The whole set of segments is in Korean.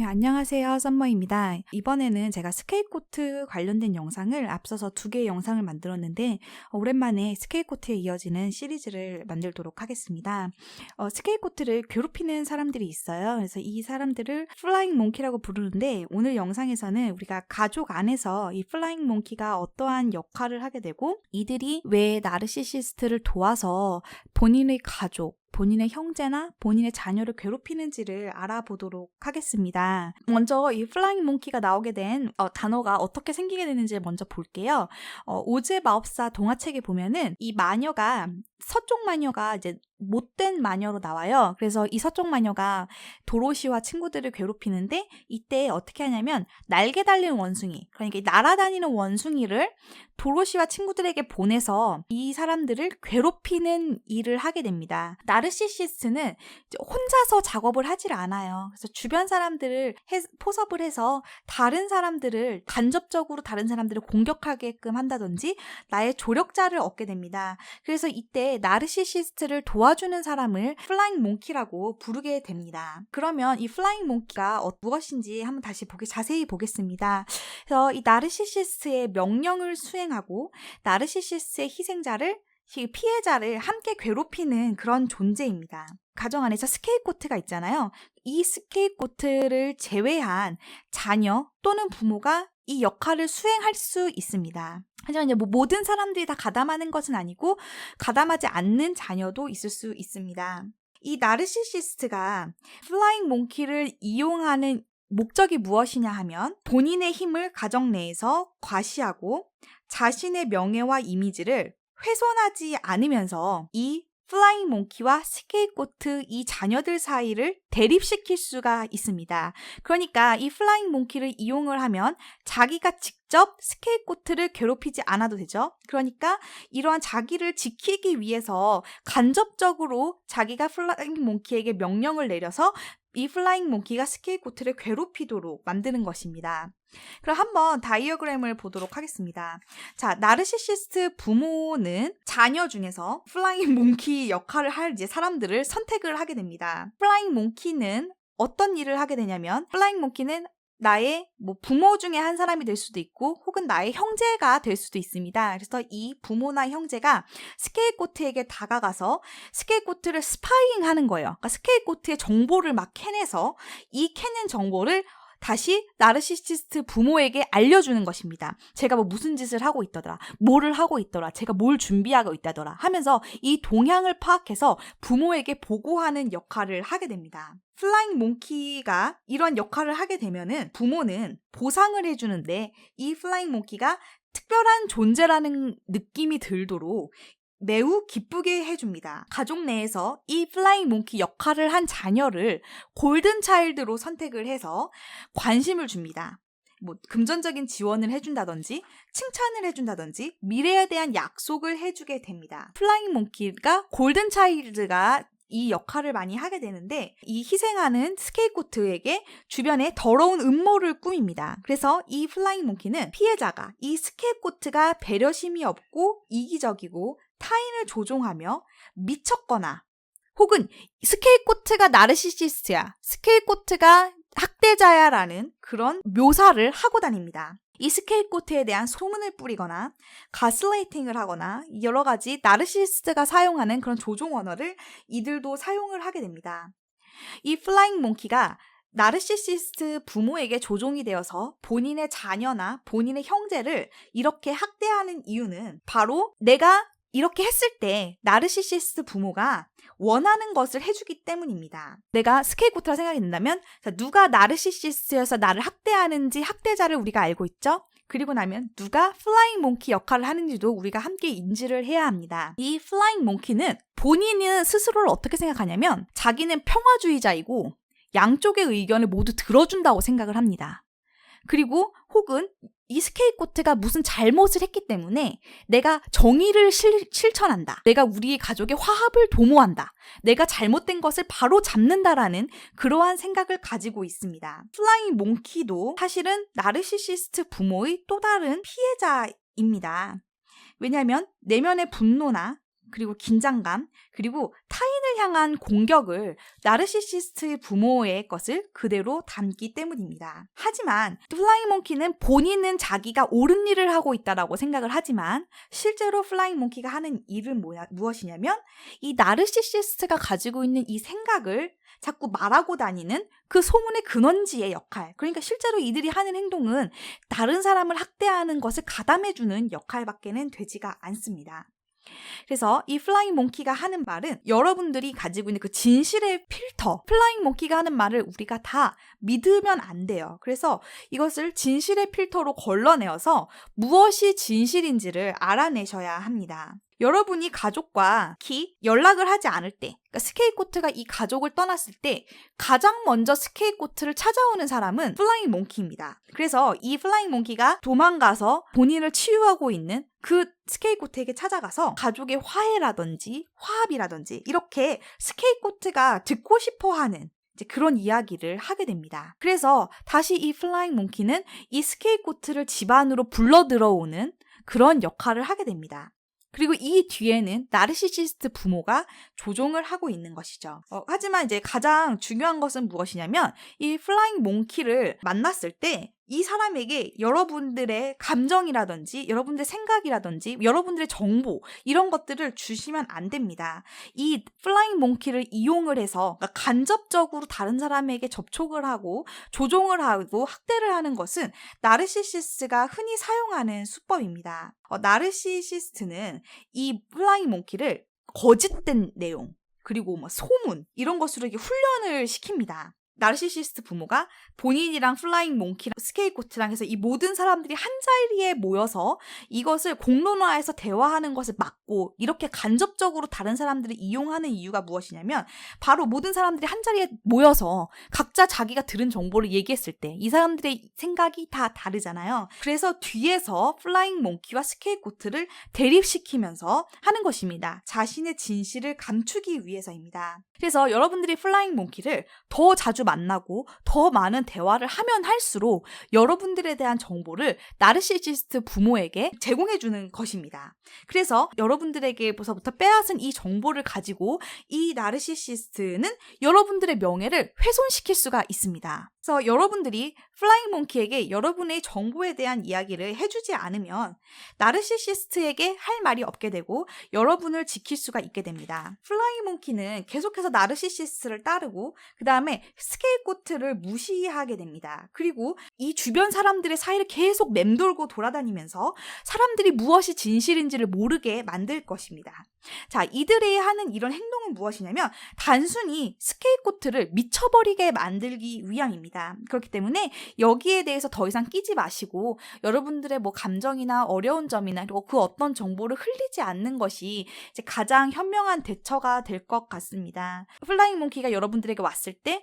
안녕하세요. 썸머입니다. 이번에는 제가 스케이트코트 관련된 영상을 앞서서 2개의 영상을 만들었는데 오랜만에 스케이트코트에 이어지는 시리즈를 만들도록 하겠습니다. 스케이트코트를 괴롭히는 사람들이 있어요. 그래서 이 사람들을 플라잉 몽키라고 부르는데 오늘 영상에서는 우리가 가족 안에서 이 플라잉 몽키가 어떠한 역할을 하게 되고 이들이 왜 나르시시스트를 도와서 본인의 가족, 본인의 형제나 본인의 자녀를 괴롭히는지를 알아보도록 하겠습니다. 먼저 이 플라잉 몽키가 나오게 된 단어가 어떻게 생기게 되는지 먼저 볼게요. 오즈 마법사 동화책에 보면은 이 마녀가 서쪽 마녀가 이제 못된 마녀로 나와요. 그래서 이 서쪽 마녀가 도로시와 친구들을 괴롭히는데 이때 어떻게 하냐면 날개 달린 원숭이, 그러니까 날아다니는 원숭이를 도로시와 친구들에게 보내서 이 사람들을 괴롭히는 일을 하게 됩니다. 나르시시스트는 혼자서 작업을 하질 않아요. 그래서 주변 사람들을 포섭을 해서 다른 사람들을 간접적으로 다른 사람들을 공격하게끔 한다든지 나의 조력자를 얻게 됩니다. 그래서 이때 나르시시스트를 도와주는 사람을 플라잉 몽키라고 부르게 됩니다. 그러면 이 플라잉 몽키가 무엇인지 한번 다시 자세히 보겠습니다. 그래서 이 나르시시스트의 명령을 수행하고 나르시시스트의 피해자를 함께 괴롭히는 그런 존재입니다. 가정 안에서 스케이트코트가 있잖아요. 이 스케이트코트를 제외한 자녀 또는 부모가 이 역할을 수행할 수 있습니다. 하지만 이제 모든 사람들이 다 가담하는 것은 아니고 가담하지 않는 자녀도 있을 수 있습니다. 이 나르시시스트가 플라잉 몽키를 이용하는 목적이 무엇이냐 하면 본인의 힘을 가정 내에서 과시하고 자신의 명예와 이미지를 훼손하지 않으면서 이 플라잉 몽키와 스케이트코트 이 자녀들 사이를 대립시킬 수가 있습니다. 그러니까 이 플라잉 몽키를 이용을 하면 자기가 직접 스케이트코트를 괴롭히지 않아도 되죠. 그러니까 이러한 자기를 지키기 위해서 간접적으로 자기가 플라잉 몽키에게 명령을 내려서 이 플라잉 몽키가 스케이트코트를 괴롭히도록 만드는 것입니다. 그럼 한번 다이어그램을 보도록 하겠습니다. 자, 나르시시스트 부모는 자녀 중에서 플라잉 몽키 역할을 할 이제 사람들을 선택을 하게 됩니다. 플라잉 몽키는 어떤 일을 하게 되냐면 플라잉 몽키는 나의 부모 중에 한 사람이 될 수도 있고 혹은 나의 형제가 될 수도 있습니다. 그래서 이 부모나 형제가 스케이트코트에게 다가가서 스케이트코트를 스파이잉하는 거예요. 그러니까 스케이트코트의 정보를 막 캐내서 이 캐낸 정보를 다시 나르시시스트 부모에게 알려주는 것입니다. 제가 무슨 짓을 하고 있더라, 뭐를 하고 있더라, 제가 뭘 준비하고 있다더라 하면서 이 동향을 파악해서 부모에게 보고하는 역할을 하게 됩니다. 플라잉 몽키가 이런 역할을 하게 되면은 부모는 보상을 해주는데 이 플라잉 몽키가 특별한 존재라는 느낌이 들도록 매우 기쁘게 해줍니다. 가족 내에서 이 플라잉 몽키 역할을 한 자녀를 골든 차일드로 선택을 해서 관심을 줍니다. 금전적인 지원을 해준다든지 칭찬을 해준다든지 미래에 대한 약속을 해주게 됩니다. 플라잉 몽키가 골든 차일드가 이 역할을 많이 하게 되는데 이 희생하는 스케이트코트에게 주변에 더러운 음모를 꾸밉니다. 그래서 이 플라잉 몽키는 피해자가 이 스케이트코트가 배려심이 없고 이기적이고 타인을 조종하며 미쳤거나 혹은 스케이트코트가 나르시시스트야, 스케이트코트가 학대자야라는 그런 묘사를 하고 다닙니다. 이 스케이트코트에 대한 소문을 뿌리거나 가스라이팅을 하거나 여러 가지 나르시시스트가 사용하는 그런 조종 언어를 이들도 사용을 하게 됩니다. 이 플라잉 몽키가 나르시시스트 부모에게 조종이 되어서 본인의 자녀나 본인의 형제를 이렇게 학대하는 이유는 바로 내가 이렇게 했을 때 나르시시스트 부모가 원하는 것을 해주기 때문입니다. 내가 스케이트코트라 생각이 든다면 누가 나르시시스트여서 나를 학대하는지 학대자를 우리가 알고 있죠? 그리고 나면 누가 플라잉 몽키 역할을 하는지도 우리가 함께 인지를 해야 합니다. 이 플라잉 몽키는 본인은 스스로를 어떻게 생각하냐면 자기는 평화주의자이고 양쪽의 의견을 모두 들어준다고 생각을 합니다. 그리고 혹은 이 스케이트코트가 무슨 잘못을 했기 때문에 내가 정의를 실천한다. 내가 우리 가족의 화합을 도모한다. 내가 잘못된 것을 바로 잡는다라는 그러한 생각을 가지고 있습니다. 플라잉 몽키도 사실은 나르시시스트 부모의 또 다른 피해자입니다. 왜냐하면 내면의 분노나 그리고 긴장감, 그리고 타인을 향한 공격을 나르시시스트의 부모의 것을 그대로 담기 때문입니다. 하지만 플라잉 몽키는 본인은 자기가 옳은 일을 하고 있다라고 생각을 하지만 실제로 플라잉 몽키가 하는 일은 무엇이냐면 이 나르시시스트가 가지고 있는 이 생각을 자꾸 말하고 다니는 그 소문의 근원지의 역할. 그러니까 실제로 이들이 하는 행동은 다른 사람을 학대하는 것을 가담해주는 역할밖에는 되지가 않습니다. 그래서 이 플라잉 몽키가 하는 말은 여러분들이 가지고 있는 그 진실의 필터, 플라잉 몽키가 하는 말을 우리가 다 믿으면 안 돼요. 그래서 이것을 진실의 필터로 걸러내어서 무엇이 진실인지를 알아내셔야 합니다. 여러분이 가족과 연락을 하지 않을 때, 그러니까 스케이코트가 이 가족을 떠났을 때 가장 먼저 스케이코트를 찾아오는 사람은 플라잉 몽키입니다. 그래서 이 플라잉 몽키가 도망가서 본인을 치유하고 있는 그 스케이코트에게 찾아가서 가족의 화해라든지 화합이라든지 이렇게 스케이코트가 듣고 싶어하는 이제 그런 이야기를 하게 됩니다. 그래서 다시 이 플라잉 몽키는 이 스케이코트를 집 안으로 불러 들어오는 그런 역할을 하게 됩니다. 그리고 이 뒤에는 나르시시스트 부모가 조종을 하고 있는 것이죠. 하지만 이제 가장 중요한 것은 무엇이냐면 이 플라잉 몽키를 만났을 때 이 사람에게 여러분들의 감정이라든지 여러분들의 생각이라든지 여러분들의 정보 이런 것들을 주시면 안 됩니다. 이 플라잉 몽키를 이용을 해서 그러니까 간접적으로 다른 사람에게 접촉을 하고 조종을 하고 학대를 하는 것은 나르시시스트가 흔히 사용하는 수법입니다. 나르시시스트는 이 플라잉 몽키를 거짓된 내용 그리고 소문 이런 것으로 이렇게 훈련을 시킵니다. 나르시시스트 부모가 본인이랑 플라잉 몽키랑 스케이코트랑 해서 이 모든 사람들이 한 자리에 모여서 이것을 공론화해서 대화하는 것을 막고 이렇게 간접적으로 다른 사람들을 이용하는 이유가 무엇이냐면 바로 모든 사람들이 한 자리에 모여서 각자 자기가 들은 정보를 얘기했을 때 이 사람들의 생각이 다 다르잖아요. 그래서 뒤에서 플라잉 몽키와 스케이코트를 대립시키면서 하는 것입니다. 자신의 진실을 감추기 위해서입니다. 그래서 여러분들이 플라잉 몽키를 더 자주 만나고 더 많은 대화를 하면 할수록 여러분들에 대한 정보를 나르시시스트 부모에게 제공해주는 것입니다. 그래서 여러분들에게서부터 빼앗은 이 정보를 가지고 이 나르시시스트는 여러분들의 명예를 훼손시킬 수가 있습니다. 그래서 여러분들이 플라잉 몽키에게 여러분의 정보에 대한 이야기를 해주지 않으면 나르시시스트에게 할 말이 없게 되고 여러분을 지킬 수가 있게 됩니다. 플라잉 몽키는 계속해서 나르시시스트를 따르고 그 다음에 스케이코트를 무시하게 됩니다. 그리고 이 주변 사람들의 사이를 계속 맴돌고 돌아다니면서 사람들이 무엇이 진실인지를 모르게 만들 것입니다. 자, 이들이 하는 이런 행동은 무엇이냐면 단순히 스케이코트를 미쳐버리게 만들기 위함입니다. 그렇기 때문에 여기에 대해서 더 이상 끼지 마시고 여러분들의 감정이나 어려운 점이나 그리고 그 어떤 정보를 흘리지 않는 것이 이제 가장 현명한 대처가 될 것 같습니다. 플라잉 몽키가 여러분들에게 왔을 때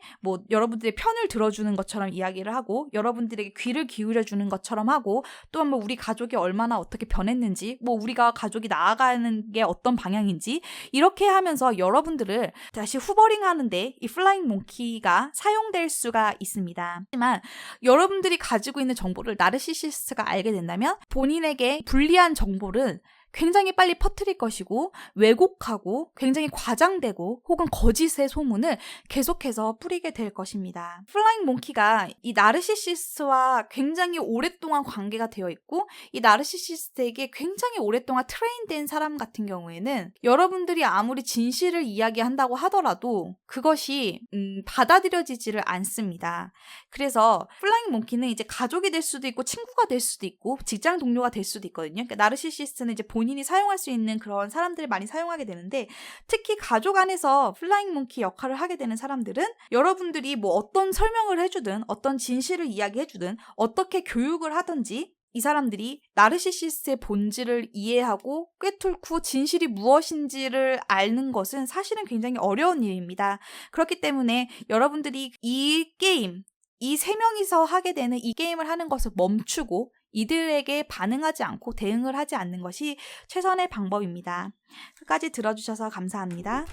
여러분들의 편을 들어주는 것처럼 이야기를 하고 여러분들에게 귀를 기울여주는 것처럼 하고 또한 우리 가족이 얼마나 어떻게 변했는지 우리가 가족이 나아가는 게 어떤 방향인지 이렇게 하면서 여러분들을 다시 후버링 하는데 이 플라잉 몽키가 사용될 수가 있습니다. 하지만 여러분들이 가지고 있는 정보를 나르시시스트가 알게 된다면 본인에게 불리한 정보를 굉장히 빨리 퍼뜨릴 것이고 왜곡하고 굉장히 과장되고 혹은 거짓의 소문을 계속해서 뿌리게 될 것입니다. 플라잉 몽키가 이 나르시시스트와 굉장히 오랫동안 관계가 되어 있고 이 나르시시스트에게 굉장히 오랫동안 트레인된 사람 같은 경우에는 여러분들이 아무리 진실을 이야기한다고 하더라도 그것이 받아들여지지를 않습니다. 그래서 플라잉 몽키는 이제 가족이 될 수도 있고 친구가 될 수도 있고 직장 동료가 될 수도 있거든요. 그러니까 나르시시스트는 이제 본인이 사용할 수 있는 그런 사람들을 많이 사용하게 되는데 특히 가족 안에서 플라잉 몽키 역할을 하게 되는 사람들은 여러분들이 어떤 설명을 해주든 어떤 진실을 이야기해주든 어떻게 교육을 하든지 이 사람들이 나르시시스트의 본질을 이해하고 꿰뚫고 진실이 무엇인지를 아는 것은 사실은 굉장히 어려운 일입니다. 그렇기 때문에 여러분들이 이 게임, 이 세 명이서 하게 되는 이 게임을 하는 것을 멈추고 이들에게 반응하지 않고 대응을 하지 않는 것이 최선의 방법입니다. 끝까지 들어주셔서 감사합니다.